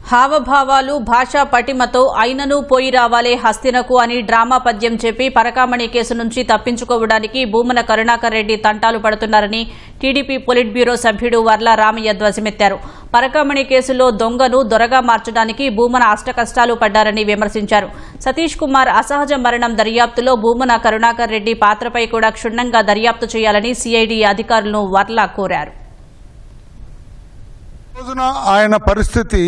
హావభావాలు భాషా పటిమతో అయినను పోయి రావాలే హస్తినకు అని డ్రామా పద్యం చెప్పి పరకామణి కేసు నుంచి తప్పించుకోవడానికి భూమన కరుణాకర్ రెడ్డి తంటాలు పడుతున్నారని టీడీపీ పొలిట్ బ్యూరో సభ్యుడు వర్ల రామయ్య ధ్వజమెత్తారు. పరకామణి కేసులో దొంగను దొరగా మార్చడానికి భూమన అష్టకష్టాలు పడ్డారని విమర్శించారు. సతీష్ కుమార్ అసహజ మరణం దర్యాప్తులో భూమన కరుణాకర్ రెడ్డి పాత్రపై కూడా క్షుణ్ణంగా దర్యాప్తు చేయాలని సిఐడి అధికారులను వర్ల కోరారు. ఆయన పరిస్థితి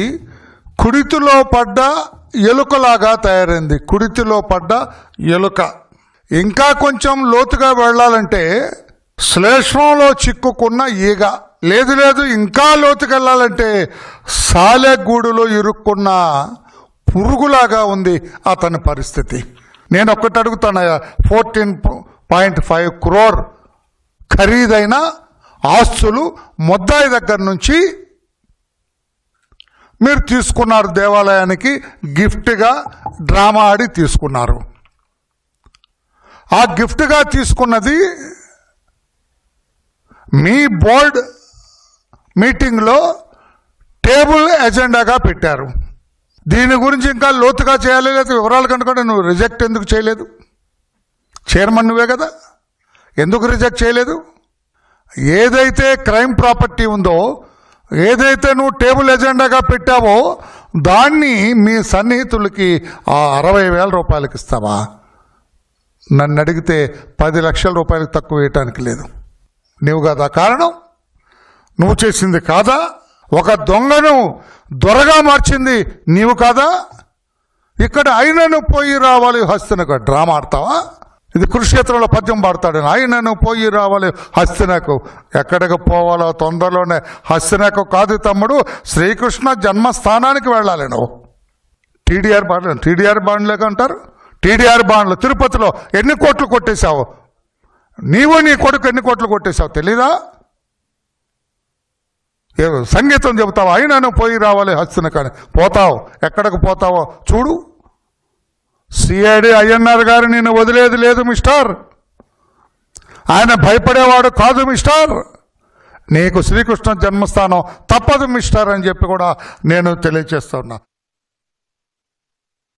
కుడితిలో పడ్డ ఎలుకలాగా తయారైంది. కుడితిలో పడ్డ ఎలుక. ఇంకా కొంచెం లోతుగా వెళ్ళాలంటే శ్లేష్మంలో చిక్కుకున్న ఈగ. లేదు ఇంకా లోతుకు వెళ్ళాలంటే సాలెగూడులో ఇరుక్కున్న పురుగులాగా ఉంది అతని పరిస్థితి. నేను ఒక్కటి అడుగుతానయ్యా, 14.5 crore ఖరీదైన ఆస్తులు ముద్దాయి దగ్గర నుంచి మీరు తీసుకున్నారు. దేవాలయానికి గిఫ్ట్గా డ్రామా ఆడి తీసుకున్నారు. ఆ గిఫ్ట్గా తీసుకున్నది మీ బోర్డ్ మీటింగ్లో టేబుల్ ఎజెండాగా పెట్టారు. దీని గురించి ఇంకా లోతుగా చేయాలి, లేదా వివరాలు కనుక నువ్వు రిజెక్ట్ ఎందుకు చేయలేదు? చైర్మన్ నువ్వే కదా, ఎందుకు రిజెక్ట్ చేయలేదు? ఏదైతే క్రైమ్ ప్రాపర్టీ ఉందో, ఏదైతే నువ్వు టేబుల్ ఎజెండాగా పెట్టావో దాన్ని మీ సన్నిహితులకి 60,000 రూపాయలకి ఇస్తావా? నన్ను అడిగితే 10 లక్షల రూపాయలకు తక్కువ వేయటానికి లేదు. నువ్వు కదా కారణం, నువ్వు చేసింది కాదా? ఒక దొంగను దొరగా మార్చింది నీవు కాదా? ఇక్కడ అయినను పోయి రావాలి హస్తినకు డ్రామా ఆడతావా? ఇది కురుక్షేత్రంలో పద్యం పాడతాడు. ఆయనను పోయి రావాలి హస్తినకు. ఎక్కడికి పోవాలో తొందరలోనే. హస్తినకు కాదు తమ్ముడు, శ్రీకృష్ణ జన్మస్థానానికి వెళ్ళాలి నువ్వు. టీడీఆర్ బాండ్లేక అంటారు. టీడీఆర్ బాండ్లు తిరుపతిలో ఎన్ని కోట్లు కొట్టేశావు? నీవు నీ కొడుకు ఎన్ని కోట్లు కొట్టేశావు తెలీదా? సంగీతం చెబుతావు, ఆయనను పోయి రావాలి హస్తినకు. పోతావు, ఎక్కడికి పోతావో చూడు. సిఐడి అయ్యన్నార్ గారు నేను వదిలేది లేదు మిస్టర్. ఆయన భయపడేవాడు కాదు మిస్టర్. నీకు శ్రీకృష్ణ జన్మస్థానం తప్పదు మిస్టర్ అని చెప్పి కూడా నేను తెలియజేస్తున్నా.